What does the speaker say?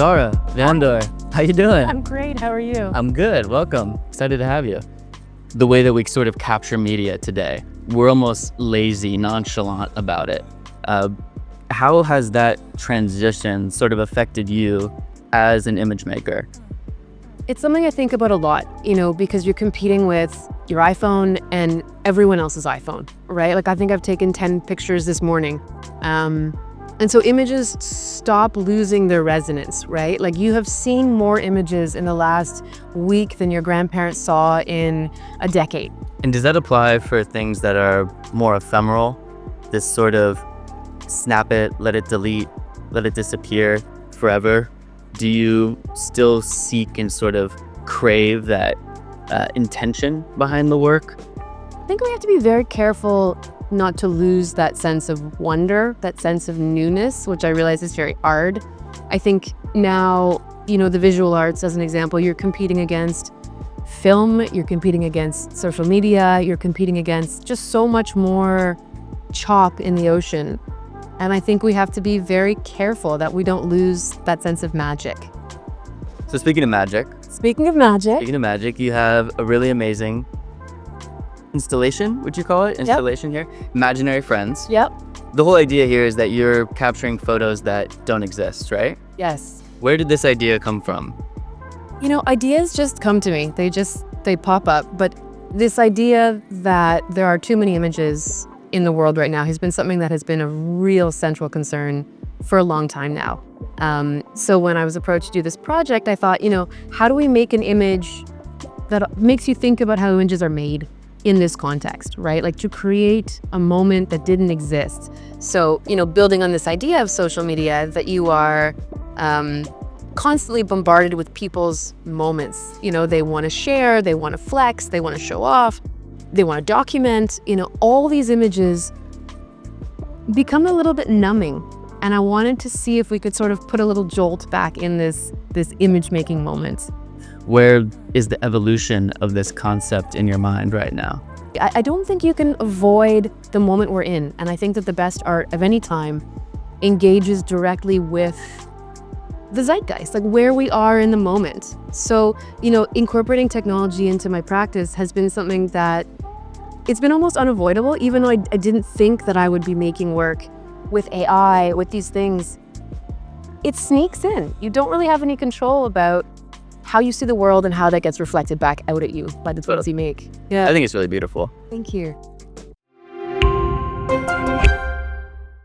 Dara, Vandor, how you doing? I'm great. How are you? I'm good. Welcome. Excited to have you. The way that we sort of capture media today, we're almost lazy, nonchalant about it. How has that transition sort of affected you as an image maker? It's something I think about a lot, because you're competing with your iPhone and everyone else's iPhone, right? Like I think I've taken 10 pictures this morning. And so images stop losing their resonance, right? Like you have seen more images in the last week than your grandparents saw in a decade. And does that apply for things that are more ephemeral? This sort of snap it, let it delete, let it disappear forever? Do you still seek and sort of crave that intention behind the work? I think we have to be very careful not to lose that sense of wonder, that sense of newness, which I realize is very hard. I think now, the visual arts, as an example, you're competing against film, you're competing against social media, you're competing against just so much more chalk in the ocean. And I think we have to be very careful that we don't lose that sense of magic. So speaking of magic, you have a really amazing installation, would you call it? Installation here. Imaginary friends. Yep. The whole idea here is that you're capturing photos that don't exist, right? Yes. Where did this idea come from? Ideas just come to me. They pop up. But this idea that there are too many images in the world right now has been something that has been a real central concern for a long time now. So when I was approached to do this project, I thought, how do we make an image that makes you think about how images are made in this context, right? Like to create a moment that didn't exist. So, building on this idea of social media, that you are constantly bombarded with people's moments. They want to share, they want to flex, they want to show off, they want to document, all these images become a little bit numbing. And I wanted to see if we could sort of put a little jolt back in this image making moment. Where is the evolution of this concept in your mind right now? I don't think you can avoid the moment we're in. And I think that the best art of any time engages directly with the zeitgeist, like where we are in the moment. So, incorporating technology into my practice has been something that it's been almost unavoidable, even though I didn't think that I would be making work with AI, with these things. It sneaks in. You don't really have any control about how you see the world and how that gets reflected back out at you by the things you make. Yeah, I think it's really beautiful. Thank you.